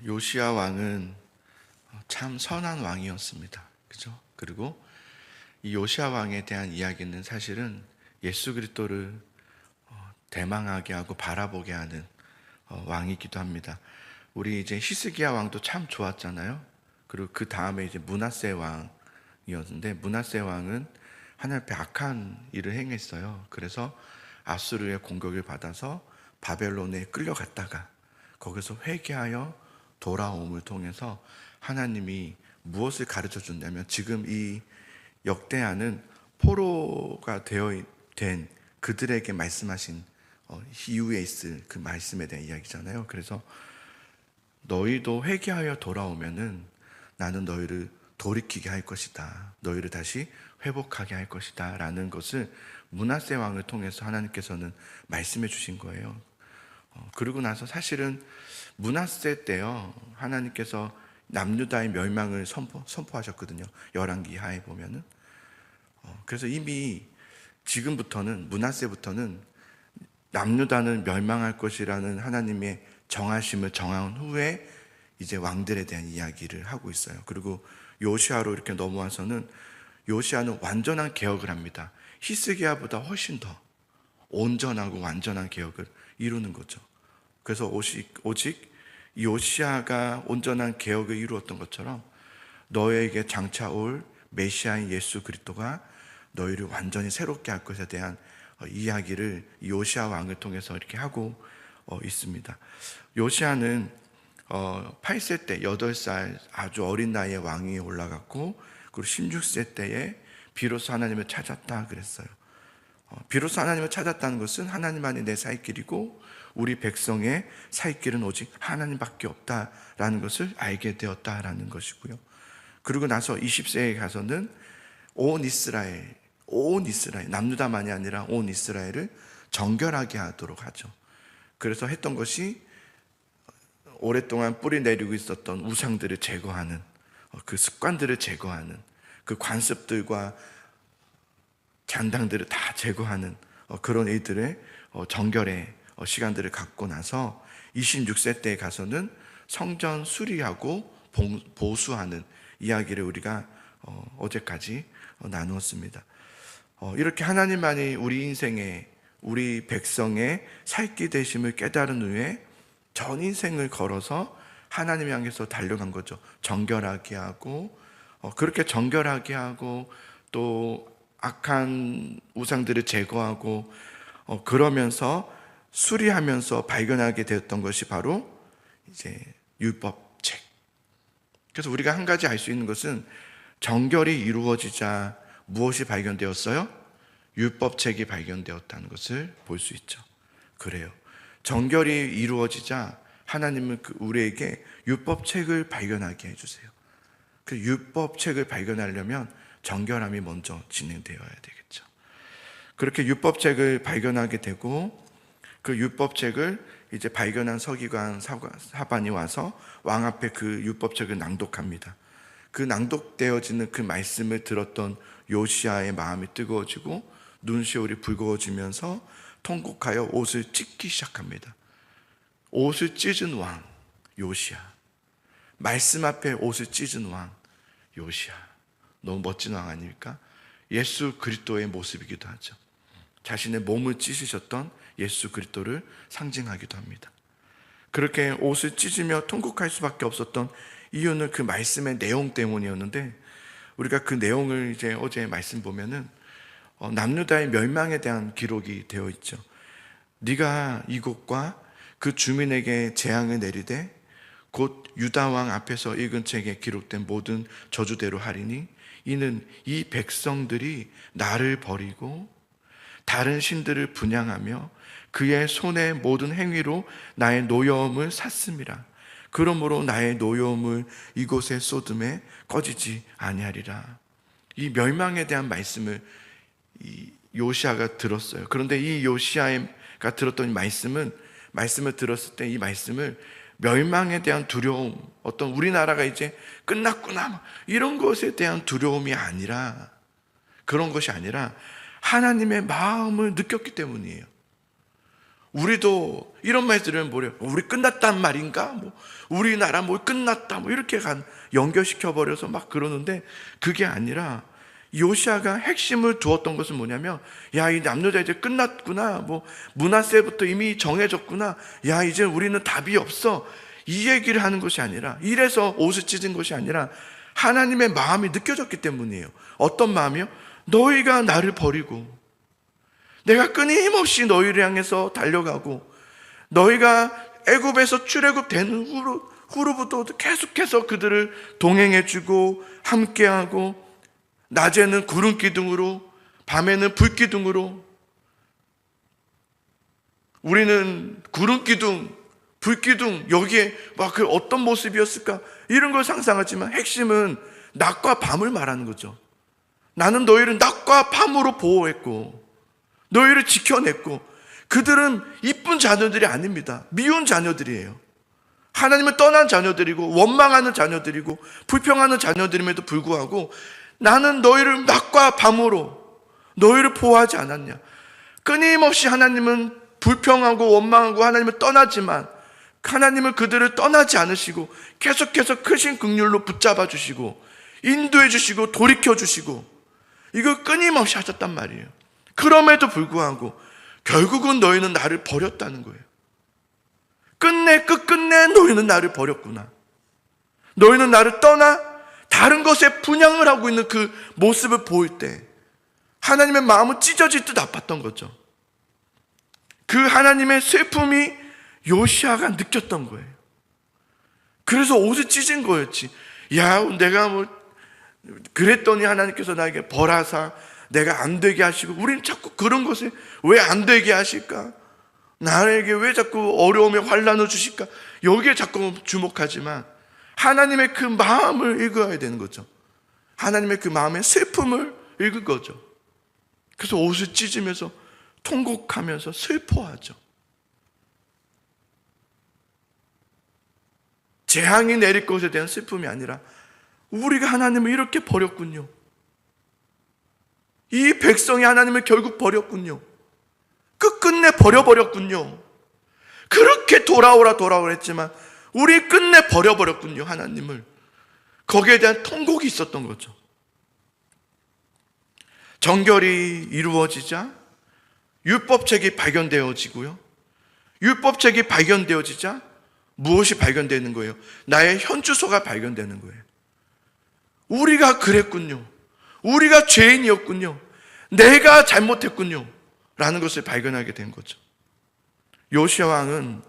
요시야 왕은 참 선한 왕이었습니다. 그죠? 그리고 이 요시야 왕에 대한 이야기는 사실은 예수 그리스도를 대망하게 하고 바라보게 하는 왕이기도 합니다. 우리 이제 히스기야 왕도 참 좋았잖아요. 그리고 그 다음에 이제 므낫세 왕이었는데, 므낫세 왕은 하나님 앞에 악한 일을 행했어요. 그래서 아수르의 공격을 받아서 바벨론에 끌려갔다가 거기서 회개하여 돌아옴을 통해서 하나님이 무엇을 가르쳐 준다면, 지금 이 역대하는 포로가 된 그들에게 말씀하신 이후에 있을 그 말씀에 대한 이야기잖아요. 그래서 너희도 회개하여 돌아오면은 나는 너희를 돌이키게 할 것이다, 너희를 다시 회복하게 할 것이다 라는 것을 므낫세 왕을 통해서 하나님께서는 말씀해 주신 거예요. 그리고 나서 사실은 므낫세 때요, 하나님께서 남유다의 멸망을 선포하셨거든요. 열왕기 하에 보면은. 그래서 이미 지금부터는, 므낫세부터는 남유다는 멸망할 것이라는 하나님의 정하심을 정한 후에 이제 왕들에 대한 이야기를 하고 있어요. 그리고 요시아로 이렇게 넘어와서는 요시아는 완전한 개혁을 합니다. 히스기야보다 훨씬 더 온전하고 완전한 개혁을 이루는 거죠. 그래서 오직 요시아가 온전한 개혁을 이루었던 것처럼 너에게 장차 올 메시아인 예수 그리스도가 너희를 완전히 새롭게 할 것에 대한 이야기를 요시아 왕을 통해서 이렇게 하고 있습니다. 요시아는 8세 때 8살 아주 어린 나이에 왕위에 올라갔고, 그리고 16세 때에 비로소 하나님을 찾았다 그랬어요. 비로소 하나님을 찾았다는 것은 하나님만이 내 살 길이고 우리 백성의 살 길은 오직 하나님밖에 없다라는 것을 알게 되었다라는 것이고요. 그리고 나서 20세에 가서는 온 이스라엘, 남유다만이 아니라 온 이스라엘을 정결하게 하도록 하죠. 그래서 했던 것이 오랫동안 뿌리 내리고 있었던 우상들을 제거하는, 그 습관들을 제거하는, 그 관습들과 잔당들을 다 제거하는 그런 일들의 정결의 시간들을 갖고 나서 26세 때에 가서는 성전 수리하고 보수하는 이야기를 우리가 어제까지 나누었습니다. 이렇게 하나님만이 우리 인생에, 우리 백성의 살기 되심을 깨달은 후에 전 인생을 걸어서 하나님 향해서 달려간 거죠. 정결하게 하고, 그렇게 정결하게 하고 또 악한 우상들을 제거하고 그러면서 수리하면서 발견하게 되었던 것이 바로 이제 율법책. 그래서 우리가 한 가지 알 수 있는 것은 정결이 이루어지자 무엇이 발견되었어요? 율법책이 발견되었다는 것을 볼 수 있죠. 그래요. 정결이 이루어지자 하나님은 우리에게 율법책을 발견하게 해주세요. 그 율법책을 발견하려면 정결함이 먼저 진행되어야 되겠죠. 그렇게 율법책을 발견하게 되고, 그 율법책을 이제 발견한 서기관 사반이 와서 왕 앞에 그 율법책을 낭독합니다. 그 낭독되어지는 그 말씀을 들었던 요시아의 마음이 뜨거워지고 눈시울이 붉어지면서 통곡하여 옷을 찢기 시작합니다. 옷을 찢은 왕 요시아, 말씀 앞에 옷을 찢은 왕 요시아, 너무 멋진 왕 아닙니까? 예수 그리스도의 모습이기도 하죠. 자신의 몸을 찢으셨던 예수 그리스도를 상징하기도 합니다. 그렇게 옷을 찢으며 통곡할 수밖에 없었던 이유는 그 말씀의 내용 때문이었는데, 우리가 그 내용을 이제 어제 말씀 보면은 남유다의 멸망에 대한 기록이 되어 있죠. 네가 이곳과 그 주민에게 재앙을 내리되 곧 유다 왕 앞에서 읽은 책에 기록된 모든 저주대로 하리니 이는 이 백성들이 나를 버리고 다른 신들을 분향하며 그의 손의 모든 행위로 나의 노여움을 샀음이라. 그러므로 나의 노여움을 이곳에 쏟음에 꺼지지 아니하리라. 이 멸망에 대한 말씀을 이 요시아가 들었어요. 그런데 이 요시아가 들었던 말씀을 들었을 때 이 말씀을 멸망에 대한 두려움, 어떤 우리나라가 이제 끝났구나 이런 것에 대한 두려움이 아니라, 그런 것이 아니라 하나님의 마음을 느꼈기 때문이에요. 우리도 이런 말 들으면 뭐래요? 우리 끝났단 말인가? 뭐 우리나라 뭐 끝났다 뭐 이렇게 연결시켜 버려서 막 그러는데, 그게 아니라 요시아가 핵심을 두었던 것은 뭐냐면, 야, 이 남유다 이제 끝났구나, 뭐 므낫세부터 이미 정해졌구나, 야, 이제 우리는 답이 없어, 이 얘기를 하는 것이 아니라, 이래서 옷을 찢은 것이 아니라 하나님의 마음이 느껴졌기 때문이에요. 어떤 마음이요? 너희가 나를 버리고 내가 끊임없이 너희를 향해서 달려가고, 너희가 애굽에서 출애굽된 후로부터 계속해서 그들을 동행해주고 함께하고, 낮에는 구름 기둥으로 밤에는 불 기둥으로, 우리는 구름 기둥, 불 기둥, 여기에 막 그 어떤 모습이었을까, 이런 걸 상상하지만 핵심은 낮과 밤을 말하는 거죠. 나는 너희를 낮과 밤으로 보호했고 너희를 지켜냈고, 그들은 이쁜 자녀들이 아닙니다. 미운 자녀들이에요. 하나님을 떠난 자녀들이고 원망하는 자녀들이고 불평하는 자녀들임에도 불구하고 나는 너희를 낮과 밤으로 너희를 보호하지 않았냐. 끊임없이 하나님은 불평하고 원망하고 하나님을 떠나지만, 하나님은 그들을 떠나지 않으시고 계속해서 크신 긍휼로 붙잡아 주시고 인도해 주시고 돌이켜 주시고, 이걸 끊임없이 하셨단 말이에요. 그럼에도 불구하고 결국은 너희는 나를 버렸다는 거예요. 끝끝내 너희는 나를 버렸구나. 너희는 나를 떠나 다른 것에 분향을 하고 있는 그 모습을 보일 때 하나님의 마음은 찢어질 듯 아팠던 거죠. 그 하나님의 슬픔이 요시아가 느꼈던 거예요. 그래서 옷을 찢은 거였지. 야, 내가 뭐 그랬더니 하나님께서 나에게 벌하사 내가 안 되게 하시고, 우리는 자꾸 그런 것을 왜 안 되게 하실까? 나에게 왜 자꾸 어려움에 환난을 주실까? 여기에 자꾸 주목하지만 하나님의 그 마음을 읽어야 되는 거죠. 하나님의 그 마음의 슬픔을 읽은 거죠. 그래서 옷을 찢으면서 통곡하면서 슬퍼하죠. 재앙이 내릴 것에 대한 슬픔이 아니라 우리가 하나님을 이렇게 버렸군요. 이 백성이 하나님을 결국 버렸군요. 끝끝내 버려버렸군요. 그렇게 돌아오라 했지만 우리 끝내 버려버렸군요, 하나님을. 거기에 대한 통곡이 있었던 거죠. 정결이 이루어지자 율법책이 발견되어지고요, 율법책이 발견되어지자 무엇이 발견되는 거예요? 나의 현주소가 발견되는 거예요. 우리가 그랬군요. 우리가 죄인이었군요. 내가 잘못했군요. 라는 것을 발견하게 된 거죠. 요시야 왕은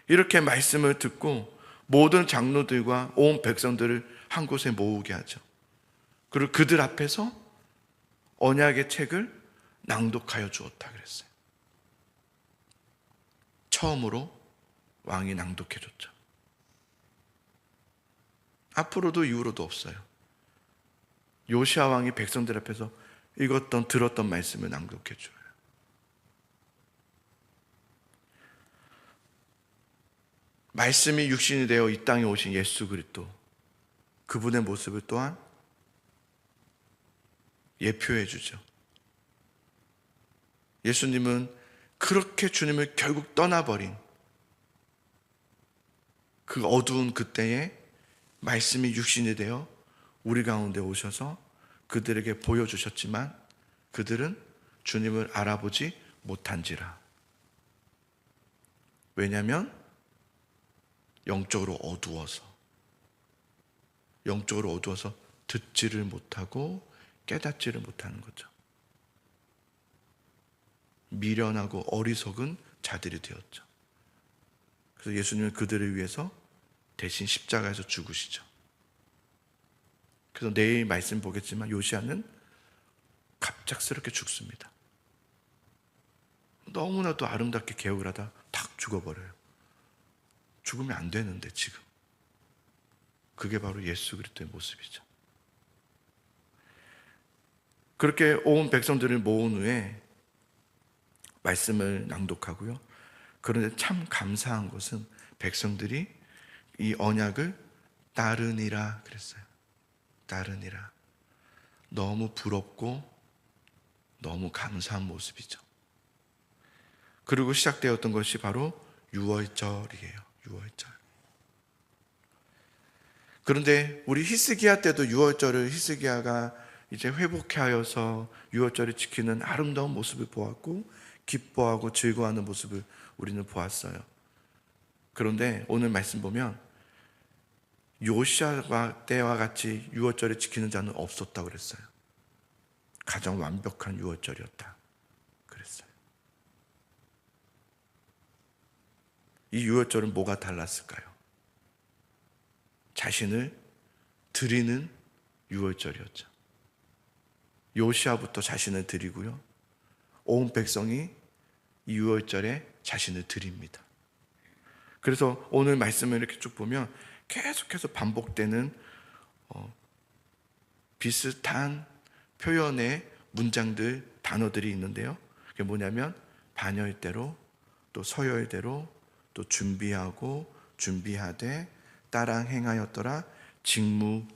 이렇게 말씀을 듣고 모든 장로들과 온 백성들을 한 곳에 모으게 하죠. 그리고 그들 앞에서 언약의 책을 낭독하여 주었다 그랬어요. 처음으로 왕이 낭독해 줬죠. 앞으로도 이후로도 없어요. 요시야 왕이 백성들 앞에서 읽었던 들었던 말씀을 낭독해 줘요. 말씀이 육신이 되어 이 땅에 오신 예수 그리스도, 그분의 모습을 또한 예표해 주죠. 예수님은 그렇게 주님을 결국 떠나버린 그 어두운 그때에 말씀이 육신이 되어 우리 가운데 오셔서 그들에게 보여주셨지만 그들은 주님을 알아보지 못한지라. 왜냐하면 영적으로 어두워서 듣지를 못하고 깨닫지를 못하는 거죠. 미련하고 어리석은 자들이 되었죠. 그래서 예수님은 그들을 위해서 대신 십자가에서 죽으시죠. 그래서 내일 말씀 보겠지만 요시야는 갑작스럽게 죽습니다. 너무나도 아름답게 개혁을 하다 탁 죽어버려요. 죽으면 안 되는데 지금. 그게 바로 예수 그리스도의 모습이죠. 그렇게 온 백성들을 모은 후에 말씀을 낭독하고요. 그런데 참 감사한 것은 백성들이 이 언약을 따르니라 그랬어요. 따르니라. 너무 부럽고 너무 감사한 모습이죠. 그리고 시작되었던 것이 바로 유월절이에요. 유월절. 그런데 우리 히스기야 때도 유월절을 히스기야가 이제 회복하여서 유월절을 지키는 아름다운 모습을 보았고 기뻐하고 즐거워하는 모습을 우리는 보았어요. 그런데 오늘 말씀 보면 요시야 때와 같이 유월절을 지키는 자는 없었다고 그랬어요. 가장 완벽한 유월절이었다 그랬어요. 이 유월절은 뭐가 달랐을까요? 자신을 드리는 유월절이었죠. 요시야부터 자신을 드리고요, 온 백성이 이 유월절에 자신을 드립니다. 그래서 오늘 말씀을 이렇게 쭉 보면 계속해서 반복되는 비슷한 표현의 문장들, 단어들이 있는데요. 그게 뭐냐면 반열대로, 또 서열대로, 또 준비하고, 준비하되, 따랑 행하였더라, 직무,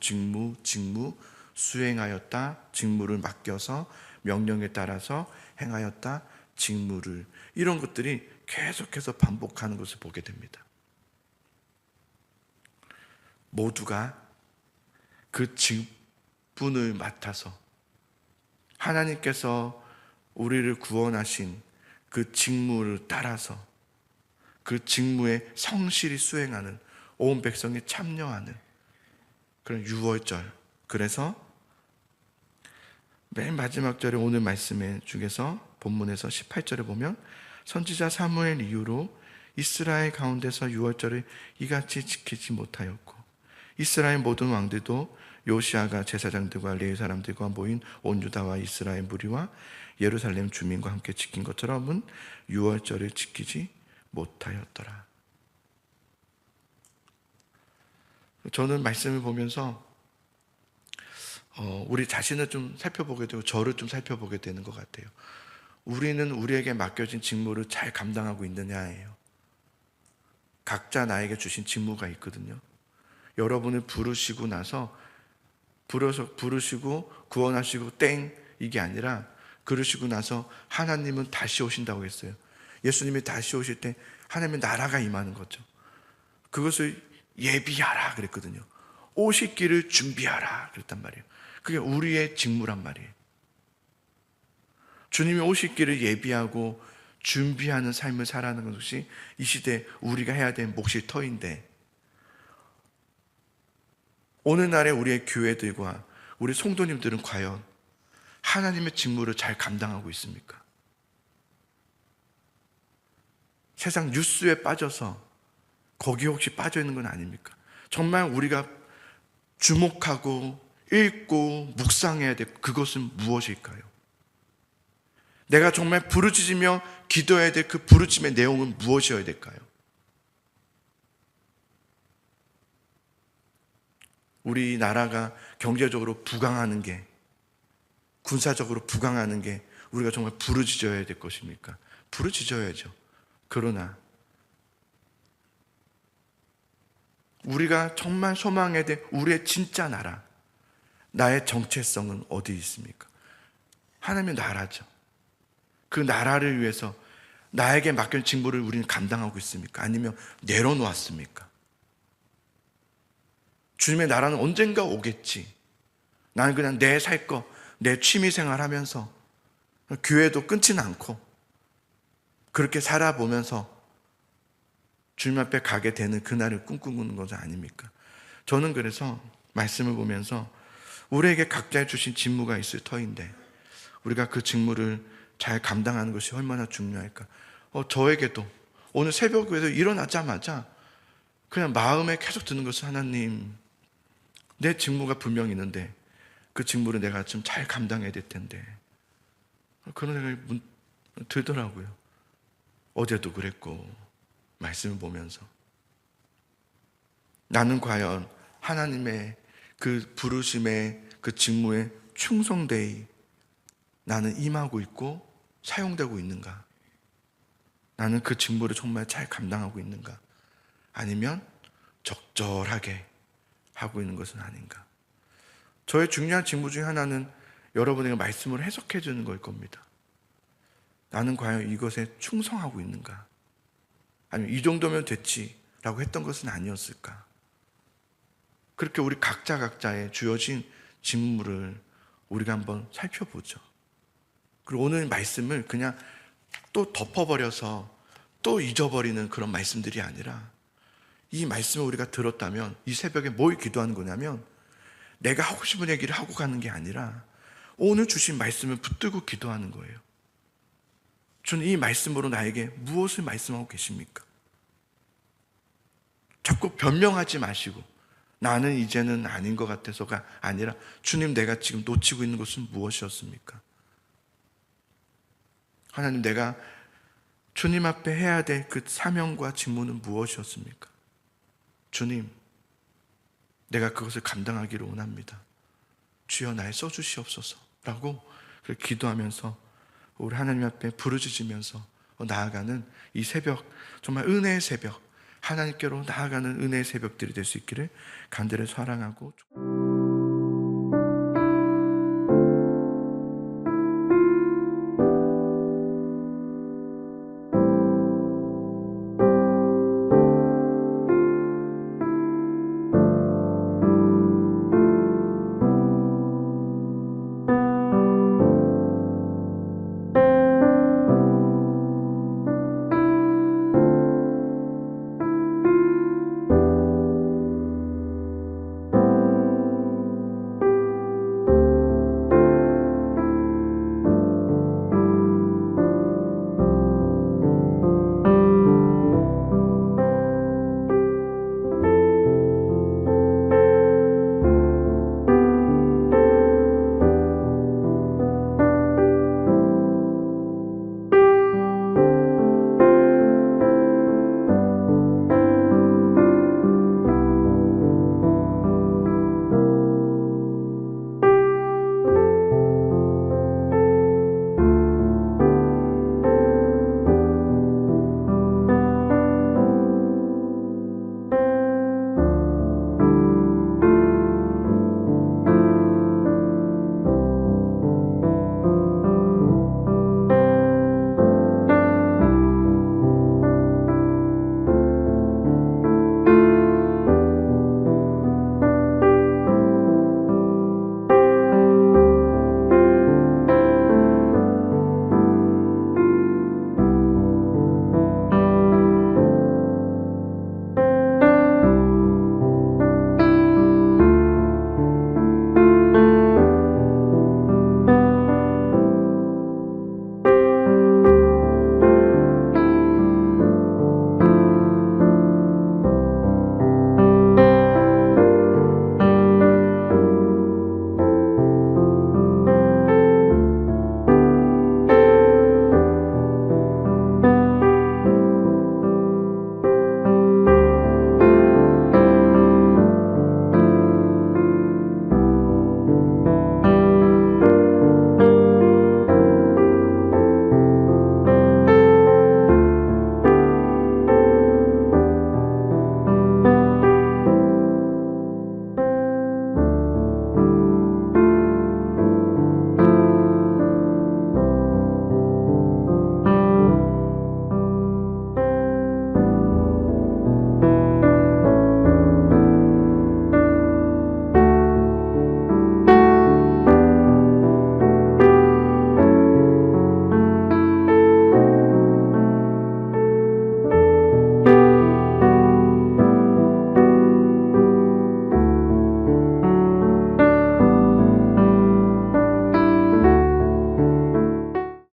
수행하였다, 직무를 맡겨서 명령에 따라서 행하였다, 직무를, 이런 것들이 계속해서 반복하는 것을 보게 됩니다. 모두가 그 직분을 맡아서 하나님께서 우리를 구원하신 그 직무를 따라서 그 직무에 성실히 수행하는, 온 백성이 참여하는 그런 유월절. 그래서 맨 마지막 절에 오늘 말씀 중에서 본문에서 18절에 보면 선지자 사무엘 이후로 이스라엘 가운데서 유월절을 이같이 지키지 못하였고 이스라엘 모든 왕들도 요시아가 제사장들과 레위 사람들과 모인 온 유다와 이스라엘 무리와 예루살렘 주민과 함께 지킨 것처럼은 유월절을 지키지 못하였더라. 저는 말씀을 보면서 우리 자신을 좀 살펴보게 되고 저를 좀 살펴보게 되는 것 같아요. 우리는 우리에게 맡겨진 직무를 잘 감당하고 있느냐예요. 각자 나에게 주신 직무가 있거든요. 여러분을 부르시고 나서 부르시고 구원하시고 땡 이게 아니라, 그러시고 나서 하나님은 다시 오신다고 했어요. 예수님이 다시 오실 때 하나님의 나라가 임하는 거죠. 그것을 예비하라 그랬거든요. 오실 길을 준비하라 그랬단 말이에요. 그게 우리의 직무란 말이에요. 주님이 오실 길을 예비하고 준비하는 삶을 살아가는 것이 이 시대에 우리가 해야 될 몫일 터인데, 오늘날의 우리의 교회들과 우리 성도님들은 과연 하나님의 직무를 잘 감당하고 있습니까? 세상 뉴스에 빠져서 거기에 혹시 빠져 있는 건 아닙니까? 정말 우리가 주목하고 읽고 묵상해야 될 그것은 무엇일까요? 내가 정말 부르짖으며 기도해야 될 그 부르짖음의 내용은 무엇이어야 될까요? 우리나라가 경제적으로 부강하는 게, 군사적으로 부강하는 게 우리가 정말 부르짖어야 될 것입니까? 부르짖어야죠. 그러나 우리가 정말 소망해야 될 우리의 진짜 나라, 나의 정체성은 어디 있습니까? 하나님의 나라죠. 그 나라를 위해서 나에게 맡긴 직무를 우리는 감당하고 있습니까? 아니면 내려놓았습니까? 주님의 나라는 언젠가 오겠지, 나는 그냥 내 살 거, 내 취미생활 하면서 교회도 끊지는 않고 그렇게 살아보면서 주님 앞에 가게 되는 그날을 꿈꾸는 것은 아닙니까? 저는 그래서 말씀을 보면서 우리에게 각자 주신 직무가 있을 터인데 우리가 그 직무를 잘 감당하는 것이 얼마나 중요할까? 저에게도 오늘 새벽에도 일어나자마자 그냥 마음에 계속 드는 것은, 하나님, 내 직무가 분명히 있는데 그 직무를 내가 좀 잘 감당해야 될 텐데, 그런 생각이 들더라고요. 어제도 그랬고 말씀을 보면서 나는 과연 하나님의 그 부르심의 그 직무에 충성되이 나는 임하고 있고 사용되고 있는가? 나는 그 직무를 정말 잘 감당하고 있는가? 아니면 적절하게 하고 있는 것은 아닌가? 저의 중요한 직무 중에 하나는 여러분에게 말씀을 해석해 주는 걸 겁니다. 나는 과연 이것에 충성하고 있는가? 아니면 이 정도면 됐지라고 했던 것은 아니었을까? 그렇게 우리 각자의 주어진 직무를 우리가 한번 살펴보죠. 그리고 오늘 말씀을 그냥 또 덮어버려서 또 잊어버리는 그런 말씀들이 아니라, 이 말씀을 우리가 들었다면 이 새벽에 뭘 기도하는 거냐면, 내가 하고 싶은 얘기를 하고 가는 게 아니라 오늘 주신 말씀을 붙들고 기도하는 거예요. 주는 이 말씀으로 나에게 무엇을 말씀하고 계십니까? 자꾸 변명하지 마시고 나는 이제는 아닌 것 같아서가 아니라, 주님, 내가 지금 놓치고 있는 것은 무엇이었습니까? 하나님, 내가 주님 앞에 해야 될 그 사명과 직무는 무엇이었습니까? 주님, 내가 그것을 감당하기를 원합니다. 주여, 날 써주시옵소서 라고 기도하면서 우리 하나님 앞에 부르짖으면서 나아가는 이 새벽, 정말 은혜의 새벽, 하나님께로 나아가는 은혜의 새벽들이 될 수 있기를 간절히 사랑하고